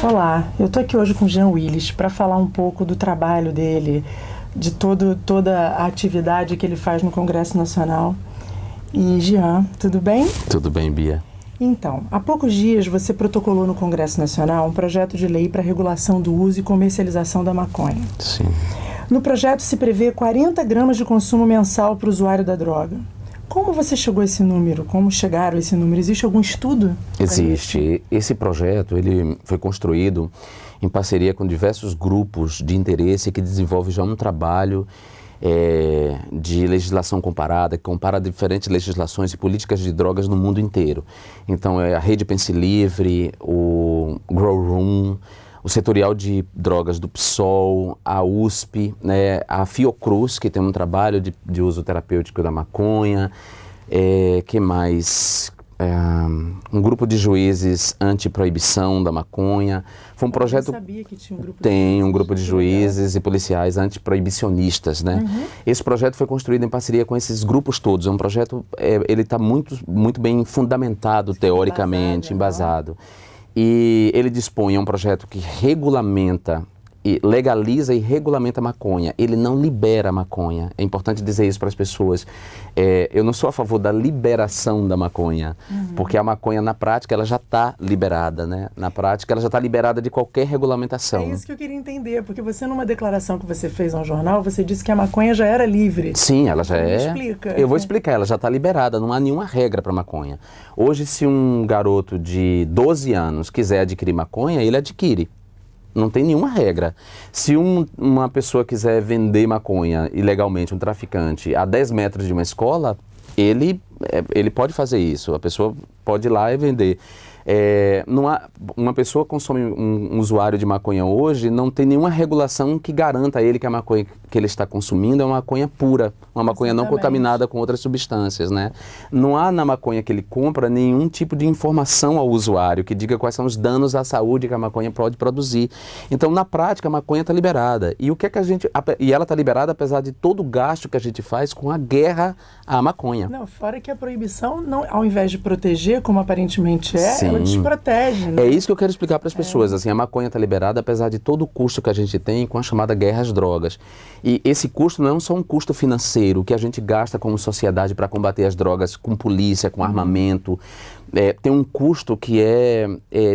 Olá, eu estou aqui hoje com o Jean Willis para falar um pouco do trabalho dele, de toda a atividade que ele faz no Congresso Nacional. E Jean, tudo bem? Tudo bem, Bia. Então, há poucos dias você protocolou no Congresso Nacional um projeto de lei para regulação do uso e comercialização da maconha. Sim. No projeto se prevê 40 gramas de consumo mensal para o usuário da droga. Como você chegou a esse número? Como chegaram a esse número? Existe algum estudo? Existe. Esse projeto ele foi construído em parceria com diversos grupos de interesse que desenvolvem já um trabalho de legislação comparada, que compara diferentes legislações e políticas de drogas no mundo inteiro. Então, é a Rede Pense Livre, o Grow Room, o Setorial de Drogas do PSOL, a USP, né, a Fiocruz, que tem um trabalho de uso terapêutico da maconha, que mais? Um grupo de juízes anti-proibição da maconha. Foi um projeto... Eu não sabia que tinha um grupo Tem um grupo de juízes e policiais anti-proibicionistas, né? Uhum. Esse projeto foi construído em parceria com esses grupos todos. É um projeto, ele está muito bem fundamentado, teoricamente, embasado. E ele dispõe, é um projeto que regulamenta, legaliza e regulamenta a maconha. Ele não libera a maconha. É importante dizer isso para as pessoas. Eu não sou a favor da liberação da maconha, porque a maconha, na prática, ela já está liberada, né? Na prática, ela já está liberada de qualquer regulamentação. É isso que eu queria entender, porque você, numa declaração que você fez a um jornal, você disse que a maconha já era livre. Sim, ela já é. Explica. Eu vou explicar, ela já está liberada, não há nenhuma regra para maconha. Hoje, se um garoto de 12 anos quiser adquirir maconha, ele adquire. Não tem nenhuma regra. Se uma pessoa quiser vender maconha ilegalmente, um traficante, a 10 metros de uma escola, ele pode fazer isso. A pessoa pode ir lá e vender. Uma pessoa consome um usuário de maconha hoje, não tem nenhuma regulação que garanta a ele que a maconha que ele está consumindo é uma maconha pura, uma maconha não contaminada com outras substâncias, né? Não há na maconha que ele compra nenhum tipo de informação ao usuário que diga quais são os danos à saúde que a maconha pode produzir. Então, na prática, a maconha está liberada. E o que é que e ela está liberada apesar de todo o gasto que a gente faz com a guerra à maconha. Não, fora que a proibição, não, ao invés de proteger, como aparentemente Sim. ela desprotege, né? É isso que eu quero explicar para as pessoas. Assim, a maconha está liberada apesar de todo o custo que a gente tem com a chamada guerra às drogas. E esse custo não é só um custo financeiro que a gente gasta como sociedade para combater as drogas com polícia, com armamento. Tem um custo que é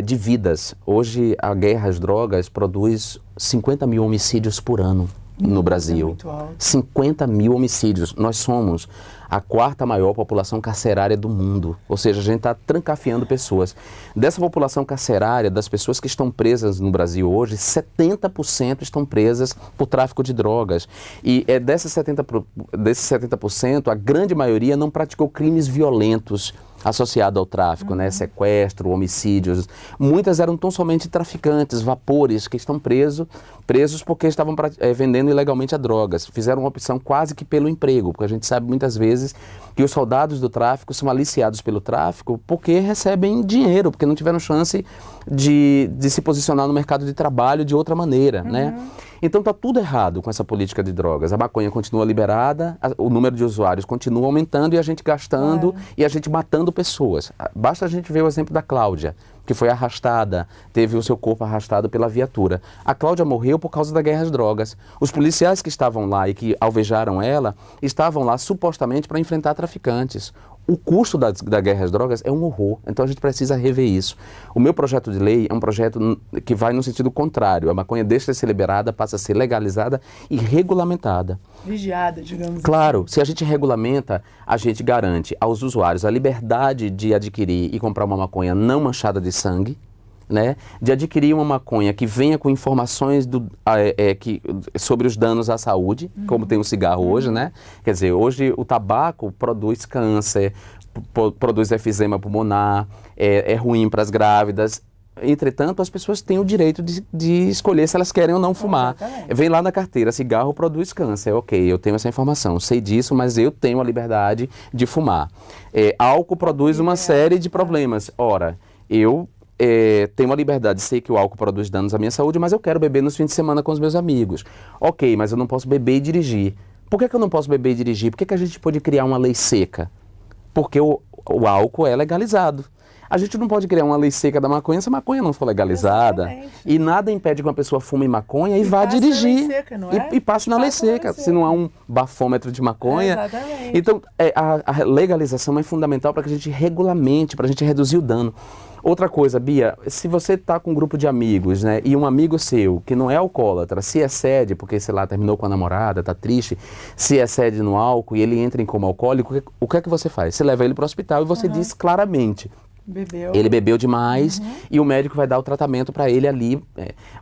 de vidas. Hoje a guerra às drogas produz 50 mil homicídios por ano no Brasil. Muito alto. 50 mil homicídios. Nós somos a 4ª maior população carcerária do mundo. Ou seja, a gente está trancafiando pessoas. Dessa população carcerária, das pessoas que estão presas no Brasil hoje, 70% estão presas por tráfico de drogas. E desses 70%, a grande maioria não praticou crimes violentos associado ao tráfico, né? Sequestro, homicídios. Muitas eram tão somente traficantes, vapores, que estão presos porque estavam vendendo ilegalmente a drogas. Fizeram uma opção quase que pelo emprego, porque a gente sabe muitas vezes que os soldados do tráfico são aliciados pelo tráfico porque recebem dinheiro, porque não tiveram chance de se posicionar no mercado de trabalho de outra maneira, né? Então está tudo errado com essa política de drogas. A maconha continua liberada, o número de usuários continua aumentando e a gente gastando e a gente matando pessoas. Basta a gente ver o exemplo da Cláudia, que foi arrastada, teve o seu corpo arrastado pela viatura. A Cláudia morreu por causa da guerra às drogas. Os policiais que estavam lá e que alvejaram ela, estavam lá supostamente para enfrentar traficantes. O custo da guerra às drogas é um horror, então a gente precisa rever isso. O meu projeto de lei é um projeto que vai no sentido contrário. A maconha deixa de ser liberada, passa a ser legalizada e regulamentada. Vigiada, digamos. Claro, se a gente regulamenta, a gente garante aos usuários a liberdade de adquirir e comprar uma maconha não manchada de sangue, né? De adquirir uma maconha que venha com informações sobre os danos à saúde, como tem o cigarro hoje, né? Quer dizer, hoje o tabaco produz câncer, produz efizema pulmonar, é ruim para as grávidas. Entretanto, as pessoas têm o direito de escolher se elas querem ou não fumar. Vem lá na carteira, cigarro produz câncer. Ok, eu tenho essa informação, sei disso, mas eu tenho a liberdade de fumar. Álcool produz uma série de problemas. Ora, eu tenho a liberdade de sei que o álcool produz danos à minha saúde, mas eu quero beber nos fins de semana com os meus amigos. Ok, mas eu não posso beber e dirigir. Por que eu não posso beber e dirigir? Por que a gente pode criar uma lei seca? Porque o álcool é legalizado. A gente não pode criar uma lei seca da maconha se a maconha não for legalizada. Exatamente. E nada impede que uma pessoa fume maconha e vá dirigir. Na lei seca, não é? E passe na lei seca, se não há um bafômetro de maconha. Exatamente. Então, a legalização é fundamental para que a gente regulamente, para a gente reduzir o dano. Outra coisa, Bia, se você está com um grupo de amigos, né, e um amigo seu que não é alcoólatra se excede, porque, sei lá, terminou com a namorada, está triste, se excede no álcool e ele entra em coma alcoólico, o que é que você faz? Você leva ele para o hospital e você diz claramente: ele bebeu demais e o médico vai dar o tratamento para ele ali.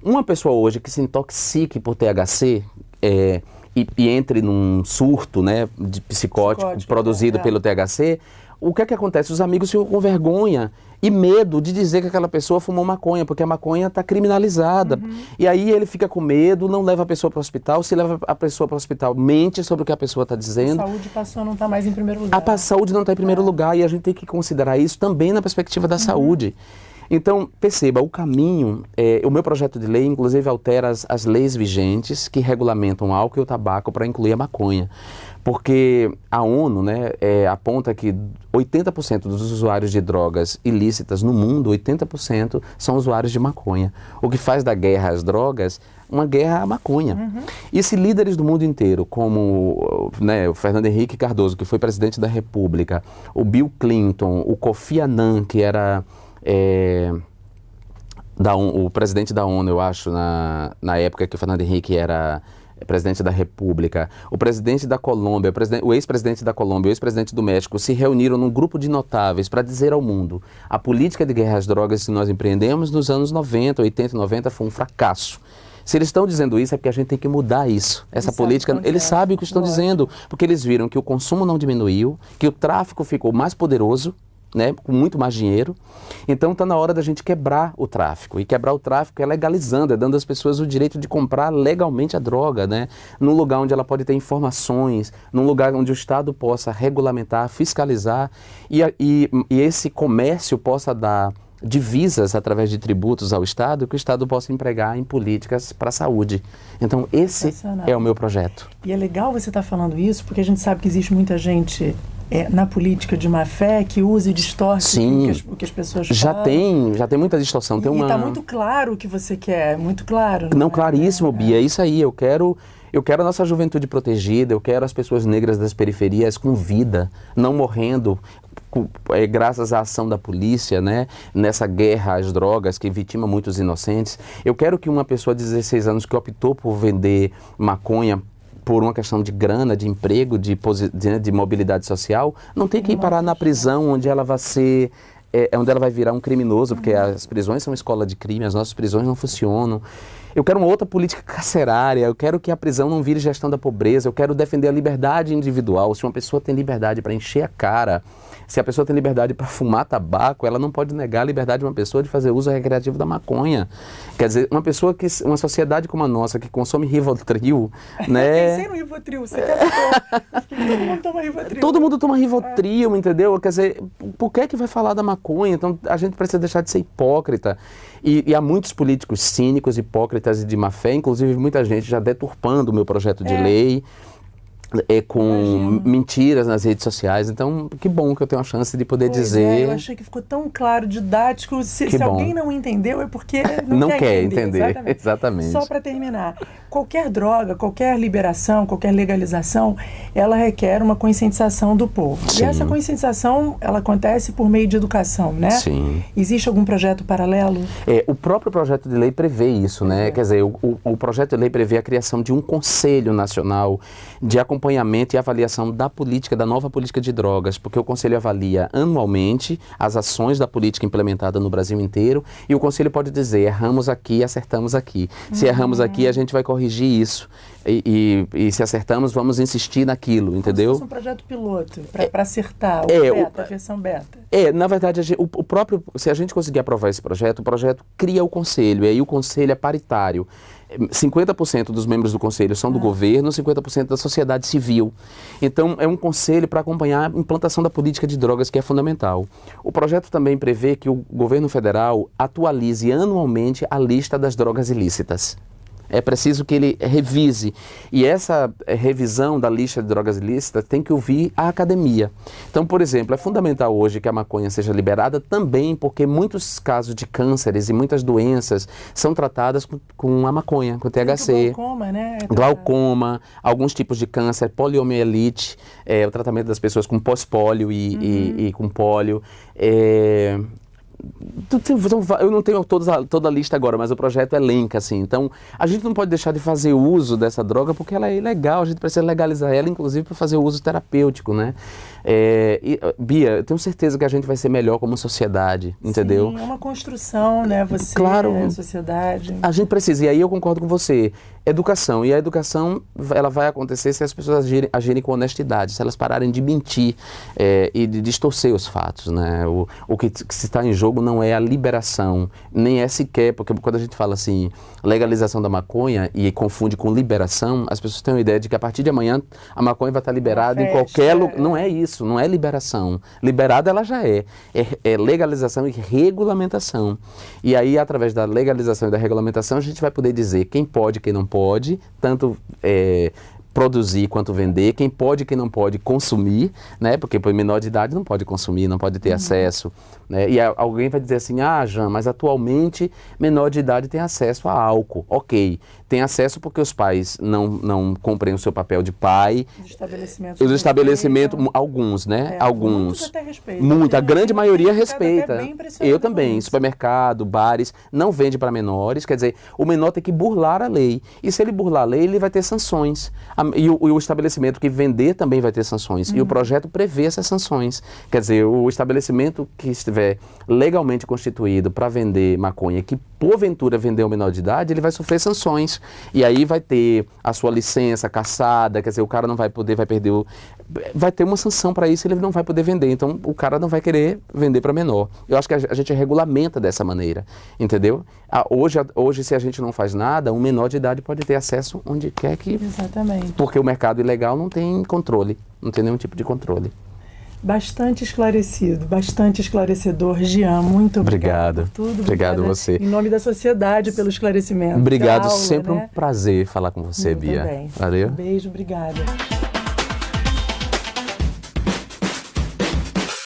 Uma pessoa hoje que se intoxique por THC e entre num surto, né, de psicótico produzido pelo THC, o que é que acontece? Os amigos ficam com vergonha e medo de dizer que aquela pessoa fumou maconha, porque a maconha está criminalizada. E aí ele fica com medo, não leva a pessoa para o hospital. Se leva a pessoa para o hospital, mente sobre o que a pessoa está dizendo. A saúde passou a não estar mais em primeiro lugar. A saúde não está em primeiro lugar e a gente tem que considerar isso também na perspectiva da saúde. Então, perceba, o caminho, o meu projeto de lei, inclusive, altera as leis vigentes que regulamentam o álcool e o tabaco para incluir a maconha. Porque a ONU, né, aponta que 80% dos usuários de drogas ilícitas no mundo, 80% são usuários de maconha. O que faz da guerra às drogas uma guerra à maconha. E se líderes do mundo inteiro, como, né, o Fernando Henrique Cardoso, que foi presidente da República, o Bill Clinton, o Kofi Annan, que era o presidente da ONU, eu acho, na época que o Fernando Henrique era presidente da República, o presidente da Colômbia, o ex-presidente da Colômbia, o ex-presidente do México, se reuniram num grupo de notáveis para dizer ao mundo: a política de guerra às drogas que nós empreendemos nos anos 90, 80 e 90 foi um fracasso. Se eles estão dizendo isso, é porque a gente tem que mudar isso. Essa política, eles sabem o que estão dizendo, porque eles viram que o consumo não diminuiu, que o tráfico ficou mais poderoso, né, com muito mais dinheiro. Então está na hora da gente quebrar o tráfico. E quebrar o tráfico é legalizando, é dando às pessoas o direito de comprar legalmente a droga, né, num lugar onde ela pode ter informações, num lugar onde o Estado possa regulamentar, fiscalizar e esse comércio possa dar divisas através de tributos ao Estado, que o Estado possa empregar em políticas para a saúde. Então esse é o meu projeto. E é legal você estar falando isso, porque a gente sabe que existe muita gente na política de má fé que usa e distorce o que as pessoas falam. Já tem muita distorção. E está muito claro o que você quer, muito claro. Não, claríssimo, Bia, é isso aí. Eu quero a nossa juventude protegida, eu quero as pessoas negras das periferias com vida, não morrendo, graças à ação da polícia, né, nessa guerra às drogas que vitima muitos inocentes. Eu quero que uma pessoa de 16 anos que optou por vender maconha por uma questão de grana, de emprego, de mobilidade social, não tem que ir parar na prisão onde ela vai ser, onde ela vai virar um criminoso, porque as prisões são escola de crime, as nossas prisões não funcionam. Eu quero uma outra política carcerária, eu quero que a prisão não vire gestão da pobreza, eu quero defender a liberdade individual. Se uma pessoa tem liberdade para encher a cara, se a pessoa tem liberdade para fumar tabaco, ela não pode negar a liberdade de uma pessoa de fazer uso recreativo da maconha. Quer dizer, uma sociedade como a nossa, que consome Rivotril, né? Pensei no Rivotril, você quer todo mundo toma Rivotril. Todo mundo toma Rivotril, entendeu? Quer dizer, por que vai falar da maconha? Então a gente precisa deixar de ser hipócrita. E há muitos políticos cínicos, hipócritas e de má fé, inclusive muita gente já deturpando o meu projeto de lei, com mentiras nas redes sociais. Então, que bom que eu tenho a chance de poder dizer. Eu achei que ficou tão claro, didático. Se alguém não entendeu, é porque não quer entender. Exatamente. Só para terminar, qualquer droga, qualquer liberação, qualquer legalização, ela requer uma conscientização do povo. Sim. E essa conscientização, ela acontece por meio de educação, né? Sim. Existe algum projeto paralelo? O próprio projeto de lei prevê isso, né? Quer dizer, o projeto de lei prevê a criação de um Conselho Nacional de acompanhamento e avaliação da política, da nova política de drogas, porque o Conselho avalia anualmente as ações da política implementada no Brasil inteiro e o Conselho pode dizer: erramos aqui, acertamos aqui. Se erramos aqui, a gente vai corrigir isso. E se acertamos, vamos insistir naquilo, entendeu? Como se fosse um projeto piloto, para acertar, a versão beta. Na verdade, se a gente conseguir aprovar esse projeto, o projeto cria o Conselho, e aí o Conselho é paritário. 50% dos membros do Conselho são do governo, 50% da sociedade civil. Então, é um conselho para acompanhar a implantação da política de drogas, que é fundamental. O projeto também prevê que o governo federal atualize anualmente a lista das drogas ilícitas. É preciso que ele revise. E essa revisão da lista de drogas ilícitas tem que ouvir a academia. Então, por exemplo, é fundamental hoje que a maconha seja liberada também porque muitos casos de cânceres e muitas doenças são tratadas com a maconha, com THC. Glaucoma, né? Glaucoma, alguns tipos de câncer, poliomielite, o tratamento das pessoas com pós-pólio e com pólio. Eu não tenho toda a lista agora, mas o projeto elenca, assim. Então, a gente não pode deixar de fazer uso dessa droga porque ela é ilegal, a gente precisa legalizar ela, inclusive, para fazer o uso terapêutico, né? Bia, eu tenho certeza que a gente vai ser melhor como sociedade, entendeu? Sim, é uma construção, né? Você, claro, a sociedade. A gente precisa, e aí eu concordo com você, educação. E a educação, ela vai acontecer se as pessoas agirem com honestidade, se elas pararem de mentir e de distorcer os fatos, né? O que se está em jogo não é a liberação, nem é sequer, porque quando a gente fala assim, legalização da maconha e confunde com liberação, as pessoas têm uma ideia de que a partir de amanhã a maconha vai estar liberada em qualquer lugar. Não é isso, não é liberação. Liberada ela já é legalização e regulamentação. E aí, através da legalização e da regulamentação, a gente vai poder dizer quem pode e quem não pode, tanto produzir quanto vender, quem pode e quem não pode consumir, né? Porque por menor de idade não pode consumir, não pode ter acesso, né? E alguém vai dizer assim, Jean, mas atualmente menor de idade tem acesso a álcool. Ok, tem acesso porque os pais não cumprem o seu papel de pai. Os estabelecimentos, alguns, né? Alguns. Muitos até respeitam. Muito, a grande maioria respeita. Eu também, supermercado, bares, não vende para menores, quer dizer, o menor tem que burlar a lei. E se ele burlar a lei, ele vai ter sanções. E o estabelecimento que vender também vai ter sanções. E o projeto prevê essas sanções. Quer dizer, o estabelecimento que estiver legalmente constituído para vender maconha, que porventura vender ao menor de idade, ele vai sofrer sanções. E aí vai ter a sua licença cassada, quer dizer, o cara não vai poder, vai ter uma sanção para isso, ele não vai poder vender. Então, o cara não vai querer vender para menor. Eu acho que a gente regulamenta dessa maneira, entendeu? Hoje, se a gente não faz nada, um menor de idade pode ter acesso onde quer que... Exatamente. Porque o mercado ilegal não tem controle, não tem nenhum tipo de controle. Bastante esclarecido, bastante esclarecedor. Jean, muito obrigado por tudo. Obrigado a você. Em nome da sociedade, pelo esclarecimento. Obrigado, aula, sempre né? um prazer falar com você, Bia. Também. Valeu. Um beijo, obrigada.